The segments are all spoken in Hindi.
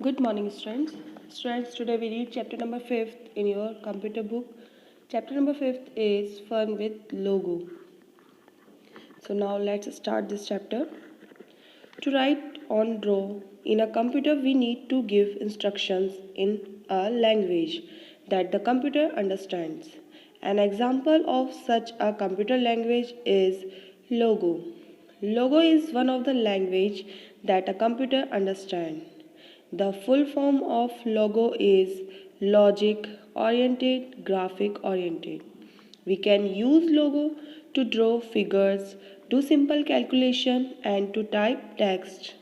Good morning, students. Students, today we read chapter number 5th in your computer book. Chapter number 5th is Fun with Logo. So now let's start this chapter. To write on draw in a computer, we need to give instructions in a language that the computer understands. An example of such a computer language is Logo. Logo is one of the language that a computer understands. The full form of logo is logic oriented, graphic oriented. We can use logo to draw figures, do simple calculation and to type text.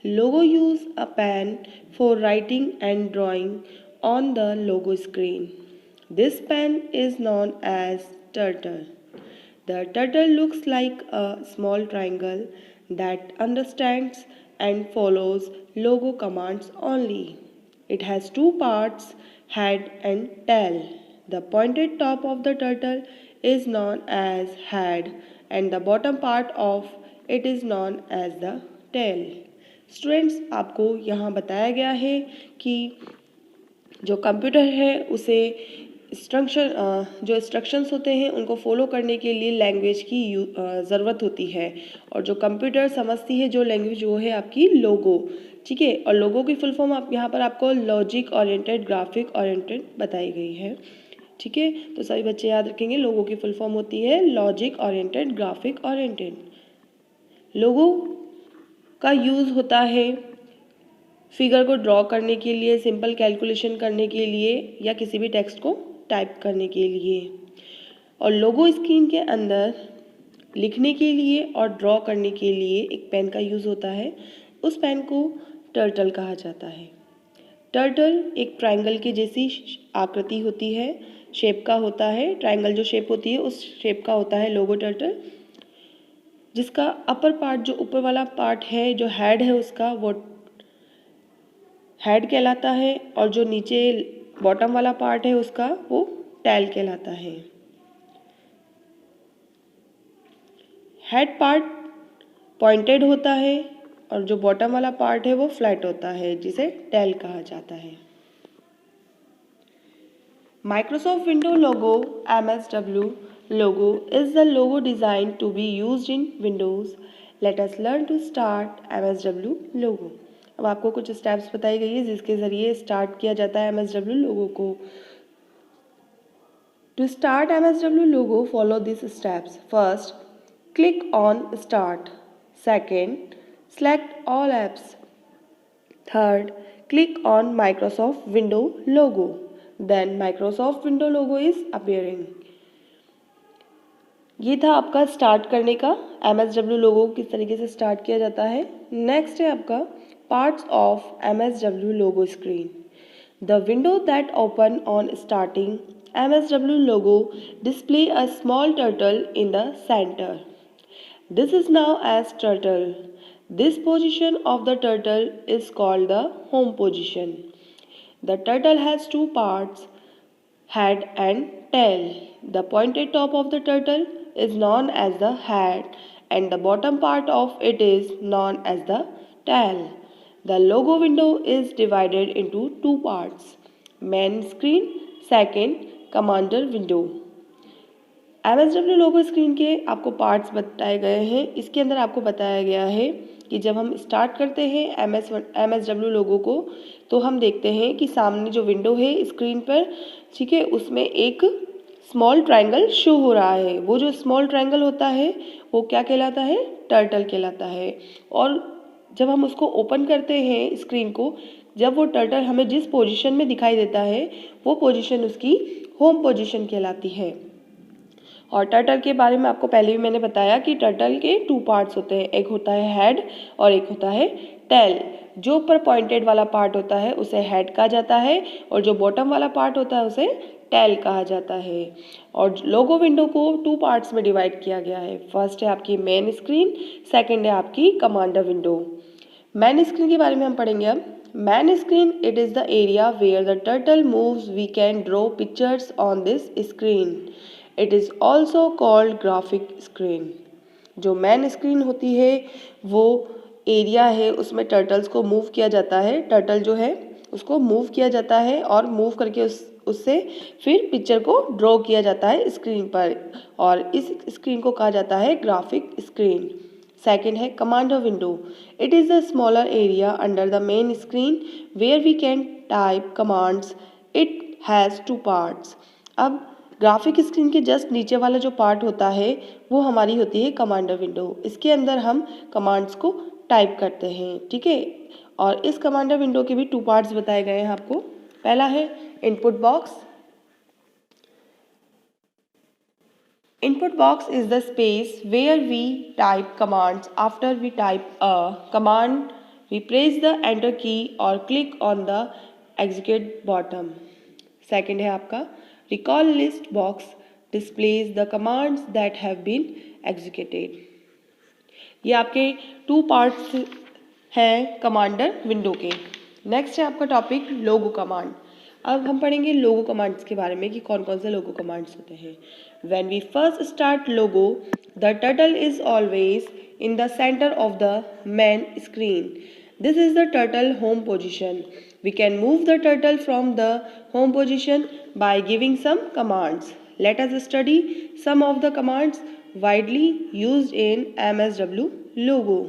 Logo use a pen for writing and drawing on the logo screen. This pen is known as turtle. The turtle looks like a small triangle that understands and follows logo commands only. It has two parts, head and tail. The pointed top of the turtle is known as head and the bottom part of it is known as the tail. Students, आपको यहाँ बताया गया है कि जो कंप्यूटर है उसे जो इंस्ट्रक्शंस होते हैं उनको फॉलो करने के लिए लैंग्वेज की ज़रूरत होती है और जो कंप्यूटर समझती है जो लैंग्वेज वो है आपकी लोगो। ठीक है, और लोगो की फुल फॉर्म आप यहाँ पर आपको लॉजिक ओरिएंटेड, ग्राफिक ओरिएंटेड बताई गई है। ठीक है, तो सभी बच्चे याद रखेंगे लोगो की फुल फॉर्म होती है लॉजिक ओरिएंटेड, ग्राफिक ओरिएंटेड। लोगो का यूज़ होता है फिगर को ड्रॉ करने के लिए, सिंपल कैलकुलेशन करने के लिए या किसी भी टेक्स्ट को टाइप करने के लिए। और लोगो स्क्रीन के अंदर लिखने के लिए और ड्रॉ करने के लिए एक पेन का यूज़ होता है। उस पेन को टर्टल कहा जाता है। टर्टल एक ट्रायंगल के जैसी आकृति होती है, शेप का होता है। ट्रायंगल जो शेप होती है उस शेप का होता है लोगो टर्टल, जिसका अपर पार्ट, जो ऊपर वाला पार्ट है, जो हेड है उसका, वो हेड कहलाता है और जो नीचे बॉटम वाला पार्ट है उसका वो टेल कहलाता है। हेड पार्ट पॉइंटेड होता है और जो बॉटम वाला पार्ट है वो फ्लैट होता है, जिसे टेल कहा जाता है। Microsoft window logo MSW logo is the logo designed to be used in Windows. Let us learn to start MSW logo. अब आपको कुछ स्टेप्स बताई गई है जिसके ज़रिए स्टार्ट किया जाता है MSW लोगो को। To start MSW logo, follow these steps. First, click on Start. Second, select all apps. Third, click on Microsoft Window logo. Then Microsoft Window logo is appearing. ये था आपका स्टार्ट करने का MSW लोगो किस तरीके से स्टार्ट किया जाता है। नेक्स्ट है आपका parts of MSW logo screen. The window that open on starting MSW logo display a small turtle in the centre. This is now as turtle. This position of the turtle is called the home position. The turtle has two parts, head and tail. The pointed top of the turtle is known as the head and the bottom part of it is known as the tail. The logo window is divided into two parts, main screen, second commander window. MSW logo screen के आपको पार्ट्स बताए गए हैं। इसके अंदर आपको बताया गया है कि जब हम स्टार्ट करते हैं MSW लोगो को तो हम देखते हैं कि सामने जो विंडो है स्क्रीन पर, ठीक है, उसमें एक स्मॉल ट्रायंगल शो हो रहा है। वो जो स्मॉल ट्रायंगल होता है वो क्या कहलाता है? टर्टल कहलाता है। और जब हम उसको ओपन करते हैं स्क्रीन को, जब वो टर्टल हमें जिस पोजीशन में दिखाई देता है वो पोजीशन उसकी होम पोजीशन कहलाती है। और टर्टल के बारे में आपको पहले भी मैंने बताया कि टर्टल के टू पार्ट्स होते हैं, एक होता है हेड और एक होता है टेल। जो ऊपर पॉइंटेड वाला पार्ट होता है उसे हेड कहा जाता है और जो बॉटम वाला पार्ट होता है उसे टेल कहा जाता है। और लोगो विंडो को टू पार्ट्स में डिवाइड किया गया है। फर्स्ट है आपकी मेन स्क्रीन, सेकेंड है आपकी कमांडर विंडो। मैन स्क्रीन के बारे में हम पढ़ेंगे अब। Main screen, it is the area where the turtle moves. We can draw pictures on this screen. It is also called graphic screen. जो मैन स्क्रीन होती है वो एरिया है उसमें टर्टल्स को मूव किया जाता है, टर्टल जो है उसको मूव किया जाता है और मूव करके उससे फिर पिक्चर को ड्रॉ किया जाता है स्क्रीन पर, और इस स्क्रीन को कहा जाता है ग्राफिक स्क्रीन। सेकेंड है commander window. It is the smaller area under the main screen where we can type commands. It has two parts. अब ग्राफिक स्क्रीन के जस्ट नीचे वाला जो पार्ट होता है वो हमारी होती है कमांडर विंडो। इसके अंदर हम कमांड्स को टाइप करते हैं, ठीक है। और इस कमांडर विंडो के भी 2 पार्ट्स बताए गए हैं आपको। पहला है input box. Input box is the space where we type commands. After we type a command, we press the enter key or click on the execute button. Second है आपका recall list box, displays the commands that have been executed. ये आपके 2 पार्ट्स हैं कमांडर विंडो के। नेक्स्ट है आपका टॉपिक लोगो कमांड। अब हम पढ़ेंगे लोगो कमांड्स के बारे में कि कौन कौन से लोगो कमांड्स होते हैं। When we first start logo, the turtle is always in the center of the main screen. This is the turtle home position. We can move the turtle from the home position by giving some commands. Let us study some of the commands widely used in MSW logo.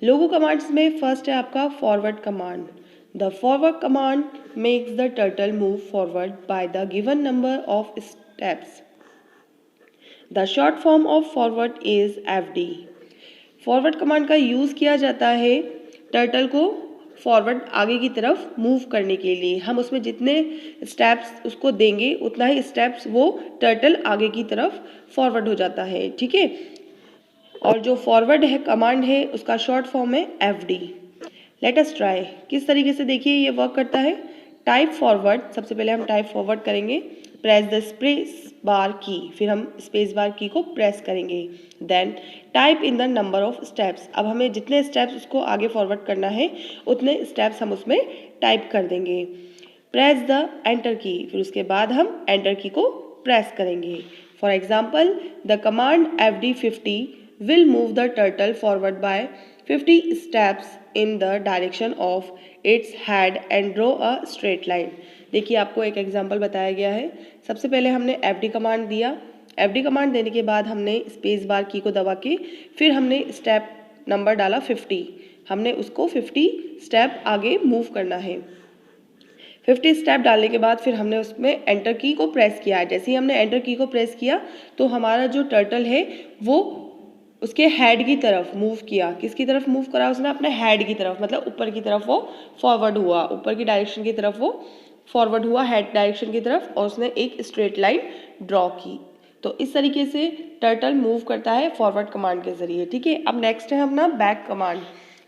Logo commands में फर्स्ट है आपका forward command. The forward command makes the turtle move forward by the given number of steps. The short form of forward is FD। Forward command का यूज़ किया जाता है टर्टल को फॉरवर्ड आगे की तरफ मूव करने के लिए। हम उसमें जितने स्टेप्स उसको देंगे उतना ही स्टेप्स वो टर्टल आगे की तरफ फॉरवर्ड हो जाता है, ठीक है। और जो फॉरवर्ड है कमांड है उसका शॉर्ट फॉर्म है FD। Let us try. किस तरीके से देखिए ये वर्क करता है। टाइप फॉरवर्ड, सबसे पहले हम टाइप फॉरवर्ड करेंगे। Press the space bar key, फिर हम स्पेस बार की को प्रेस करेंगे। Then type in the number of steps. अब हमें जितने स्टेप्स उसको आगे फॉरवर्ड करना है उतने स्टेप्स हम उसमें टाइप कर देंगे। प्रेस द एंटर की, फिर उसके बाद हम एंटर की को प्रेस करेंगे। For example the command FD50 will move the turtle forward by 50 steps in the direction of its head and draw a straight line। देखिए आपको एक एग्जांपल बताया गया है। सबसे पहले हमने FD कमांड दिया। FD कमांड देने के बाद हमने स्पेस बार की को दबा के फिर हमने स्टेप नंबर डाला 50। हमने उसको 50 स्टेप आगे मूव करना है। 50 स्टेप डालने के बाद फिर हमने उसमें एंटर की को प्रेस किया। जैसे ही हमने एंटर की को प्रेस किया तो हमारा जो टर्टल है वो उसके हेड की तरफ मूव किया। किसकी तरफ मूव करा उसने? अपने हेड की तरफ, मतलब ऊपर की तरफ वो फॉरवर्ड हुआ, ऊपर की डायरेक्शन की तरफ वो फॉरवर्ड हुआ हेड डायरेक्शन की तरफ, और उसने एक स्ट्रेट लाइन ड्रॉ की। तो इस तरीके से टर्टल मूव करता है फॉरवर्ड कमांड के जरिए, ठीक है। अब नेक्स्ट है अपना back command.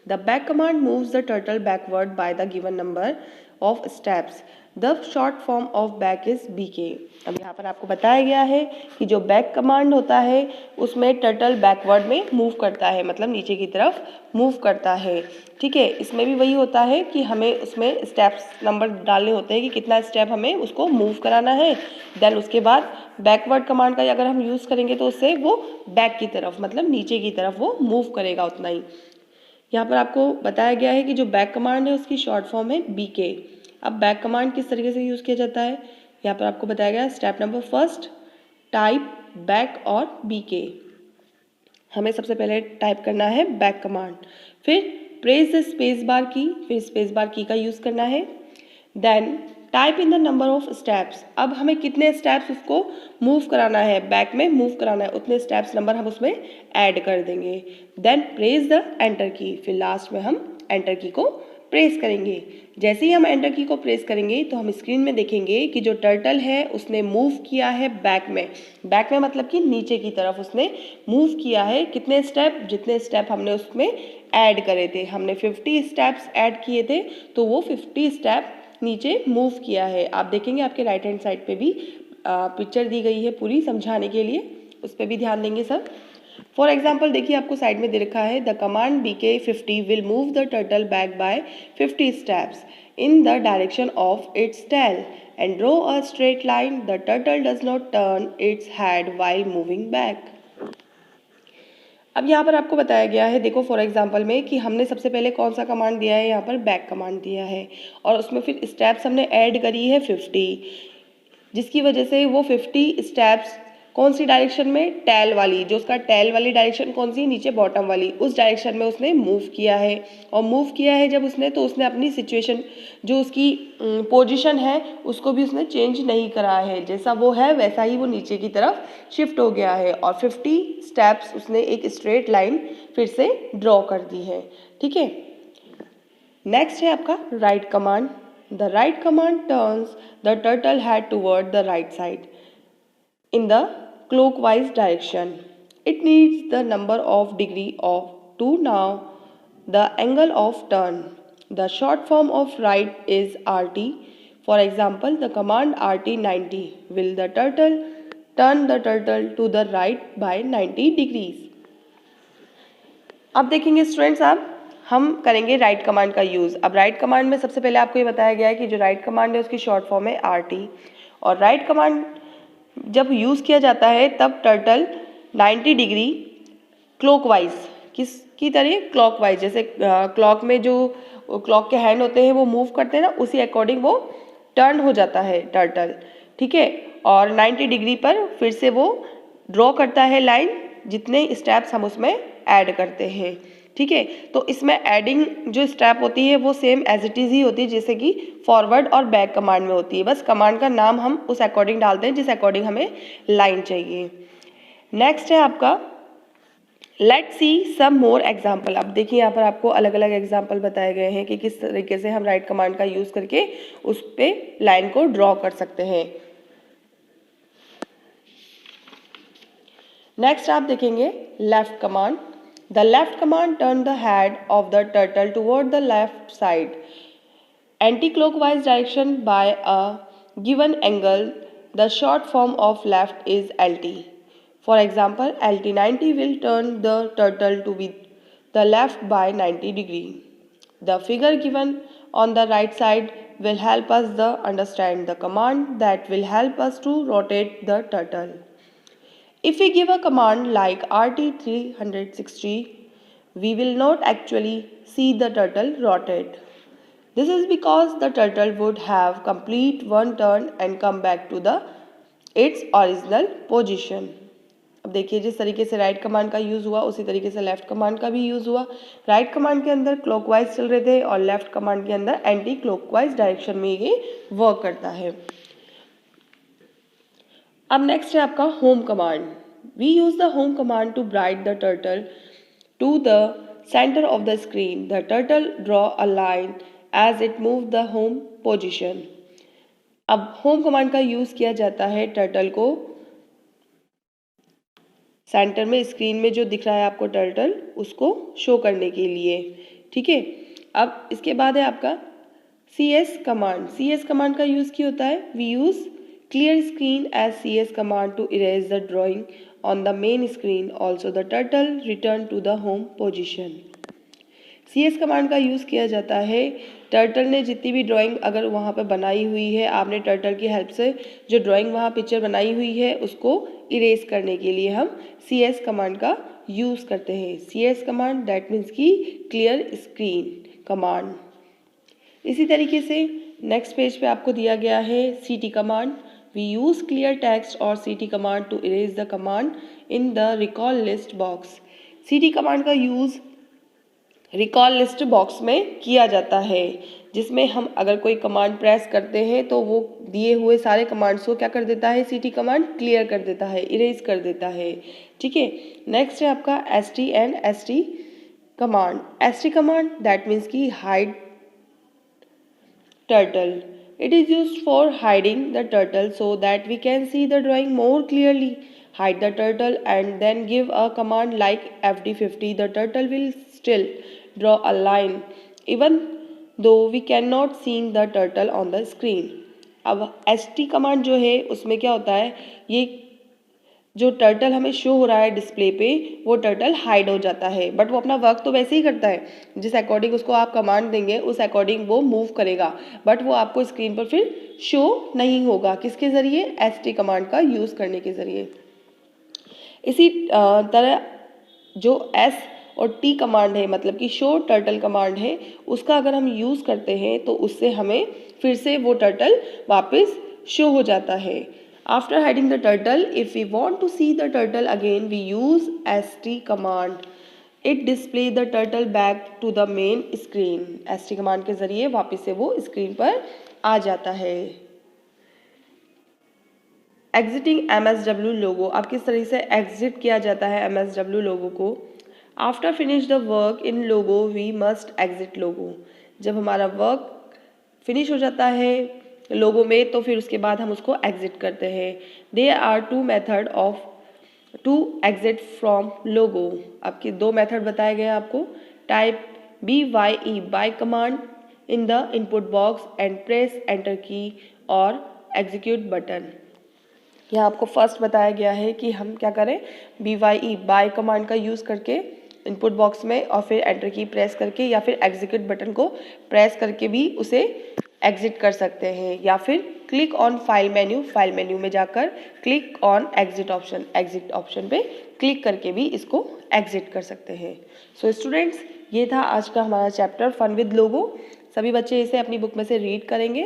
The back command moves the turtle backward by the given number of steps. The short form of back is BK। अब यहाँ पर आपको बताया गया है कि जो बैक कमांड होता है उसमें टर्टल बैकवर्ड में मूव करता है, मतलब नीचे की तरफ मूव करता है, ठीक है। इसमें भी वही होता है कि हमें उसमें स्टेप्स नंबर डालने होते हैं कि कितना स्टेप हमें उसको मूव कराना है। देन उसके बाद बैकवर्ड कमांड का अगर हम यूज़ करेंगे तो उससे वो बैक की तरफ, मतलब नीचे की तरफ वो मूव करेगा उतना ही। यहाँ पर आपको बताया गया है कि जो बैक कमांड है उसकी शॉर्ट फॉर्म है BK। अब बैक कमांड किस तरीके से यूज़ किया जाता है यहाँ पर आपको बताया गया है। Step number first, type back और BK। हमें सबसे पहले टाइप करना है बैक कमांड, फिर press the space bar key, फिर स्पेस बार की का यूज़ करना है। Then type in the number of steps. अब हमें कितने स्टेप्स उसको मूव कराना है, बैक में मूव कराना है, उतने स्टेप्स नंबर हम उसमें ऐड कर देंगे। देन प्रेस द एंटर की, फिर लास्ट में हम एंटर की को प्रेस करेंगे। जैसे ही हम एंटर की को प्रेस करेंगे तो हम स्क्रीन में देखेंगे कि जो टर्टल है उसने मूव किया है बैक में। बैक में मतलब कि नीचे की तरफ उसने मूव किया है। कितने स्टेप? जितने स्टेप हमने उसमें ऐड करे थे। हमने 50 स्टेप्स ऐड किए थे तो वो 50 स्टेप नीचे मूव किया है। आप देखेंगे आपके राइट हैंड साइड पे भी पिक्चर दी गई है पूरी समझाने के लिए, उस पर भी ध्यान देंगे सब। फॉर एग्जाम्पल देखिए आपको साइड में दे रखा है the command BK50 will move the turtle back by 50 steps in the direction of its tail and draw a straight line. The turtle does not turn its head while moving back. अब यहाँ पर आपको बताया गया है, देखो फॉर एग्जांपल में कि हमने सबसे पहले कौन सा कमांड दिया है, यहाँ पर बैक कमांड दिया है और उसमें फिर स्टेप्स हमने ऐड करी है 50, जिसकी वजह से वो 50 स्टेप्स कौन सी डायरेक्शन में, टेल वाली, जो उसका टेल वाली डायरेक्शन कौन सी, नीचे बॉटम वाली, उस डायरेक्शन में उसने मूव किया है। और मूव किया है जब उसने, तो उसने अपनी सिचुएशन, जो उसकी पोजीशन है, उसको भी उसने चेंज नहीं करा है, जैसा वो है वैसा ही वो नीचे की तरफ शिफ्ट हो गया है और 50 स्टेप्स उसने एक स्ट्रेट लाइन फिर से ड्रॉ कर दी है। ठीक है, नेक्स्ट है आपका right command. The right command turns the turtle head toward the right side in the clockwise direction. It needs the number of degree of 2. Now the angle of turn. The short form of right is RT. For example, the command RT 90 will the turtle turn the turtle to the right by 90 degrees. अब देखेंगे स्टूडेंट्स, अब हम करेंगे राइट कमांड का यूज़। अब राइट कमांड में सबसे पहले आपको ये बताया गया है कि जो राइट कमांड है उसकी शॉर्ट फॉर्म है RT, और राइट कमांड जब यूज़ किया जाता है तब टर्टल 90 डिग्री क्लॉकवाइज, किसकी तरह, क्लॉकवाइज, जैसे क्लॉक में जो क्लॉक के हैंड होते हैं वो मूव करते हैं ना, उसी अकॉर्डिंग वो टर्न हो जाता है टर्टल। ठीक है, और 90 डिग्री पर फिर से वो ड्रॉ करता है लाइन, जितने स्टेप्स हम उसमें ऐड करते हैं। ठीक है, तो इसमें एडिंग जो स्टेप होती है वो सेम एज इट इज़ ही होती है जैसे कि फॉरवर्ड और बैक कमांड में होती है, बस कमांड का नाम हम उस अकॉर्डिंग डालते हैं जिस अकॉर्डिंग हमें लाइन चाहिए। नेक्स्ट है आपका let's see some more example. अब देखिए यहाँ पर आपको अलग अलग एग्जाम्पल बताए गए हैं कि किस तरीके से हम राइट कमांड का यूज़ करके उस पर लाइन को ड्रॉ कर सकते हैं। नेक्स्ट आप देखेंगे left command. The left command turn the head of the turtle toward the left side, anti-clockwise direction by a given angle. The short form of left is LT. For example, LT 90 will turn the turtle to the left by 90 degree. The figure given on the right side will help us to understand the command that will help us to rotate the turtle. If we give a command like RT 360, we will not actually see the turtle rotate. This is because the turtle would have complete one turn and come back to its original position. अब देखिए जिस तरीके से राइट कमांड का यूज़ हुआ उसी तरीके से लेफ्ट कमांड का भी यूज़ हुआ। राइट कमांड के अंदर क्लॉकवाइज चल रहे थे और लेफ्ट कमांड के अंदर एंटी क्लॉकवाइज डायरेक्शन में ये वर्क करता है। अब नेक्स्ट है आपका home command. We use the home command to bright the turtle to the centre of the screen. The turtle draw a line as it move the home position. अब होम कमांड का यूज किया जाता है टर्टल को सेंटर में, स्क्रीन में जो दिख रहा है आपको टर्टल, उसको शो करने के लिए। ठीक है, अब इसके बाद है आपका CS कमांड। CS कमांड का यूज क्या होता है? We use clear screen as CS command to erase the drawing on the main screen. Also the turtle return to the home position. CS command का यूज़ किया जाता है टर्टल ने जितनी भी ड्राइंग अगर वहाँ पे बनाई हुई है, आपने टर्टल की हेल्प से जो ड्राइंग वहाँ पिक्चर बनाई हुई है उसको इरेज करने के लिए हम CS कमांड का यूज़ करते हैं। CS कमांड दैट मीन्स की क्लियर स्क्रीन कमांड। इसी तरीके से नेक्स्ट पेज पे आपको दिया गया है CT command. We use clear text or CT command to erase the command in the recall list box. CT command का यूज़ रिकॉल लिस्ट बॉक्स में किया जाता है, जिसमें हम अगर कोई कमांड प्रेस करते हैं तो वो दिए हुए सारे कमांड्स को क्या कर देता है? CT कमांड क्लियर कर देता है, इरेज कर देता है। ठीक है, नेक्स्ट है आपका ST and ST command. ST command that means की hide turtle. It is used for hiding the turtle so that we can see the drawing more clearly. Hide the turtle and then give a command like FD50. The turtle will still draw a line even though we cannot see the turtle on the screen. अब ST कमांड जो है उसमें क्या होता है, ये जो टर्टल हमें शो हो रहा है डिस्प्ले पे वो टर्टल हाइड हो जाता है, बट वो अपना वर्क तो वैसे ही करता है, जिस अकॉर्डिंग उसको आप कमांड देंगे उस अकॉर्डिंग वो मूव करेगा, बट वो आपको स्क्रीन पर फिर शो नहीं होगा। किसके ज़रिए? ST कमांड का यूज़ करने के ज़रिए। इसी तरह जो S और T कमांड है, मतलब कि शो टर्टल कमांड है, उसका अगर हम यूज़ करते हैं तो उससे हमें फिर से वो टर्टल वापस शो हो जाता है। After hiding the turtle, if we want to see the turtle again, we use ST command. It display the turtle back to the main screen. ST command के जरिए वापस से वो स्क्रीन पर आ जाता है। एग्जिटिंग MSW लोगो, अब किस तरह से एग्जिट किया जाता है MSW लोगो को। After finish the work in logo we must exit logo. जब हमारा वर्क फिनिश हो जाता है लोगो में तो फिर उसके बाद हम उसको एग्जिट करते हैं। There are 2 method of to exit from logo. आपके 2 मेथड बताए गए आपको। Type BYE bye command in the input box and press enter key और एग्जीक्यूट बटन। यहाँ आपको फर्स्ट बताया गया है कि हम क्या करें, BYE बाय कमांड का यूज़ करके इनपुट बॉक्स में और फिर एंटर की प्रेस करके या फिर एग्जीक्यूट बटन को प्रेस करके भी उसे एग्जिट कर सकते हैं, या फिर क्लिक ऑन फाइल मेन्यू में जाकर क्लिक ऑन एग्जिट ऑप्शन पे क्लिक करके भी इसको एग्जिट कर सकते हैं। सो स्टूडेंट्स, ये था आज का हमारा चैप्टर फन विद लोगो। सभी बच्चे इसे अपनी बुक में से रीड करेंगे